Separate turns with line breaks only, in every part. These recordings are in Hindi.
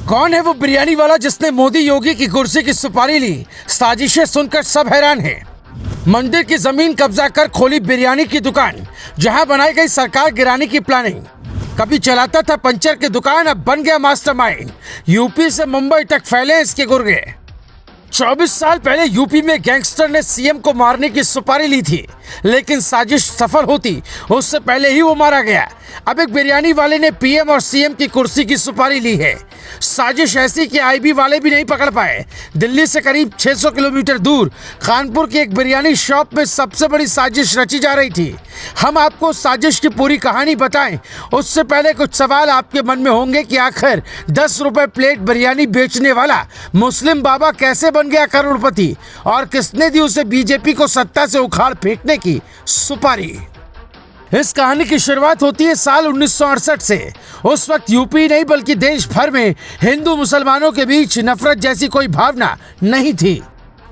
कौन है वो बिरयानी वाला जिसने मोदी योगी की कुर्सी की सुपारी ली? साजिशें सुनकर सब हैरान हैं। मंदिर की जमीन कब्जा कर खोली बिरयानी की दुकान, जहां बनाई गई सरकार गिराने की प्लानिंग। कभी चलाता था पंचर की दुकान, अब बन गया मास्टरमाइंड। यूपी से मुंबई तक फैले इसके गुर्गे। 24 साल पहले यूपी में गैंगस्टर ने सीएम को मारने की सुपारी ली थी, लेकिन साजिश सफल होती उससे पहले ही वो मारा गया। अब एक बिरयानी वाले ने पीएम और सीएम की कुर्सी की सुपारी ली है। साजिश ऐसी कि आईबी वाले भी नहीं पकड़ पाए। दिल्ली से करीब 600 किलोमीटर दूर कानपुर की एक बिरयानी शॉप में सबसे बड़ी साजिश रची जा रही थी। हम आपको साजिश की पूरी कहानी बताएं, उससे पहले कुछ सवाल आपके मन में होंगे कि आखिर 10 रुपए प्लेट बिरयानी बेचने वाला मुस्लिम बाबा कैसे बन गया करोड़पति, और किसने दी उसे बीजेपी को सत्ता से उखाड़ फेंकने की सुपारी। इस कहानी की शुरुआत होती है साल 1968 से। उस वक्त यूपी नहीं बल्कि देश भर में हिंदू मुसलमानों के बीच नफरत जैसी कोई भावना नहीं थी।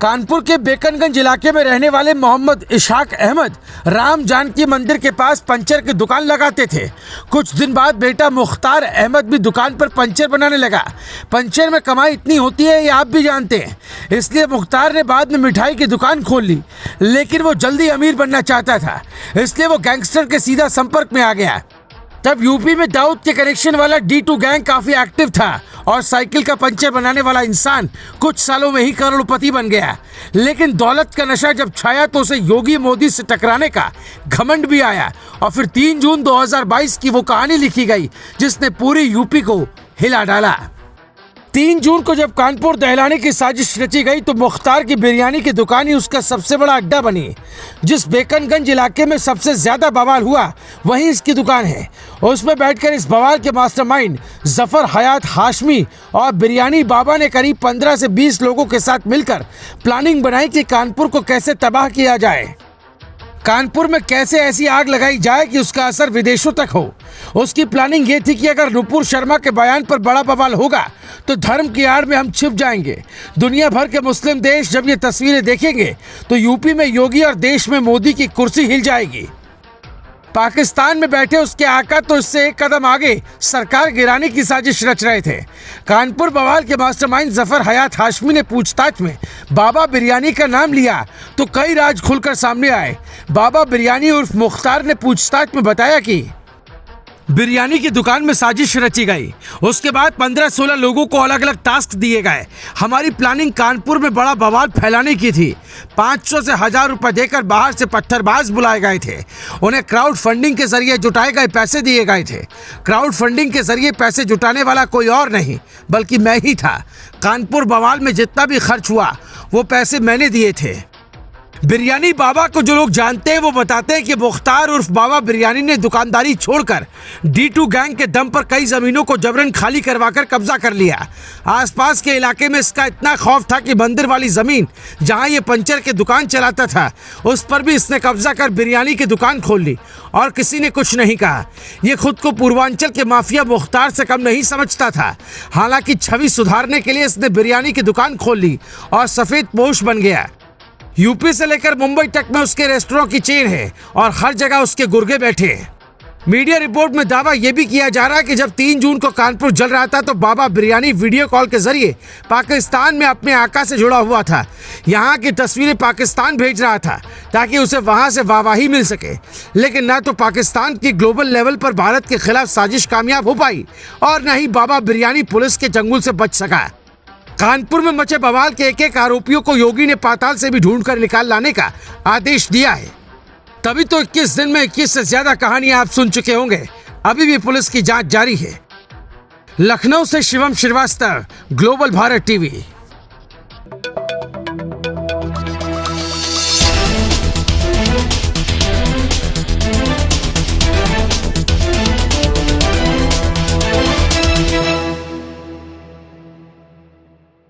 कानपुर के बेकनगंज इलाके में रहने वाले मोहम्मद इशाक अहमद राम जानकी मंदिर के पास पंचर की दुकान लगाते थे। कुछ दिन बाद बेटा मुख्तार अहमद भी दुकान पर पंचर बनाने लगा। पंचर में कमाई इतनी होती है ये आप भी जानते हैं, इसलिए मुख्तार ने बाद में मिठाई की दुकान खोल ली। लेकिन वो जल्दी अमीर बनना चाहता था, इसलिए वो गैंगस्टर के सीधा संपर्क में आ गया। तब यूपी में दाऊद के कनेक्शन वाला D2 गैंग काफी एक्टिव था और साइकिल का पंचर बनाने वाला इंसान कुछ सालों में ही करोड़पति बन गया। लेकिन दौलत का नशा जब छाया तो उसे योगी मोदी से टकराने का घमंड भी आया, और फिर 3 जून 2022 की वो कहानी लिखी गई जिसने पूरी यूपी को हिला डाला। 3 जून को जब कानपुर दहलाने की साजिश रची गई तो मुख्तार की बिरयानी की दुकान ही उसका सबसे बड़ा अड्डा बनी। जिस बेकनगंज इलाके में सबसे ज्यादा बवाल हुआ वहीं इसकी दुकान है। उसमें बैठकर इस बवाल के मास्टरमाइंड जफर हयात हाशमी और बिरयानी बाबा ने करीब 15 से 20 लोगों के साथ मिलकर प्लानिंग बनाई कि कानपुर को कैसे तबाह किया जाए, कानपुर में कैसे ऐसी आग लगाई जाए कि उसका असर विदेशों तक हो। उसकी प्लानिंग ये थी कि अगर नुपुर शर्मा के बयान पर बड़ा बवाल होगा तो धर्म की आड़ में हम छिप जाएंगे। दुनिया भर के मुस्लिम देश जब ये तस्वीरें देखेंगे तो यूपी में योगी और देश में मोदी की कुर्सी हिल जाएगी। पाकिस्तान में बैठे उसके आका तो इससे एक कदम आगे सरकार गिराने की साजिश रच रहे थे। कानपुर बवाल के मास्टरमाइंड जफर हयात हाशमी ने पूछताछ में बाबा बिरयानी का नाम लिया तो कई राज खुलकर सामने आए। बाबा बिरयानी उर्फ मुख्तार ने पूछताछ में बताया कि बिरयानी की दुकान में साजिश रची गई। उसके बाद 15-16 लोगों को अलग अलग टास्क दिए गए। हमारी प्लानिंग कानपुर में बड़ा बवाल फैलाने की थी। 500 से 1000 रुपए देकर बाहर से पत्थरबाज बुलाए गए थे। उन्हें क्राउड फंडिंग के जरिए जुटाए गए पैसे दिए गए थे। क्राउड फंडिंग के जरिए पैसे जुटाने वाला कोई और नहीं बल्कि मैं ही था। कानपुर बवाल में जितना भी खर्च हुआ वो पैसे मैंने दिए थे। बिरयानी बाबा को जो लोग जानते हैं वो बताते हैं कि मुख्तार उर्फ बाबा बिरयानी ने दुकानदारी छोड़कर D2 गैंग के दम पर कई जमीनों को जबरन खाली करवाकर कब्जा कर लिया। आसपास के इलाके में इसका इतना खौफ था कि मंदिर वाली जमीन जहां ये पंचर की दुकान चलाता था उस पर भी इसने कब्जा कर बिरयानी की दुकान खोल ली और किसी ने कुछ नहीं कहा। ये खुद को पूर्वांचल के माफिया मुख्तार से कम नहीं समझता था। हालांकि छवि सुधारने के लिए इसने बिरयानी की दुकान खोल ली और सफेद पोश बन गया। यूपी से लेकर मुंबई तक में उसके रेस्टोरेंट की चेन है और हर जगह उसके गुर्गे बैठे हैं। मीडिया रिपोर्ट में दावा यह भी किया जा रहा है कि जब 3 जून को कानपुर जल रहा था तो बाबा बिरयानी वीडियो कॉल के जरिए पाकिस्तान में अपने आका से जुड़ा हुआ था। यहाँ की तस्वीरें पाकिस्तान भेज रहा था ताकि उसे वहाँ से वाहवाही मिल सके। लेकिन न तो पाकिस्तान की ग्लोबल लेवल पर भारत के खिलाफ साजिश कामयाब हो पाई और न ही बाबा बिरयानी पुलिस के चंगुल से बच सका। कानपुर में मचे बवाल के एक आरोपियों को योगी ने पाताल से भी ढूंढकर निकाल लाने का आदेश दिया है। तभी तो 21 दिन में 21 से ज्यादा कहानियां आप सुन चुके होंगे। अभी भी पुलिस की जांच जारी है। लखनऊ से शिवम श्रीवास्तव, ग्लोबल भारत टीवी।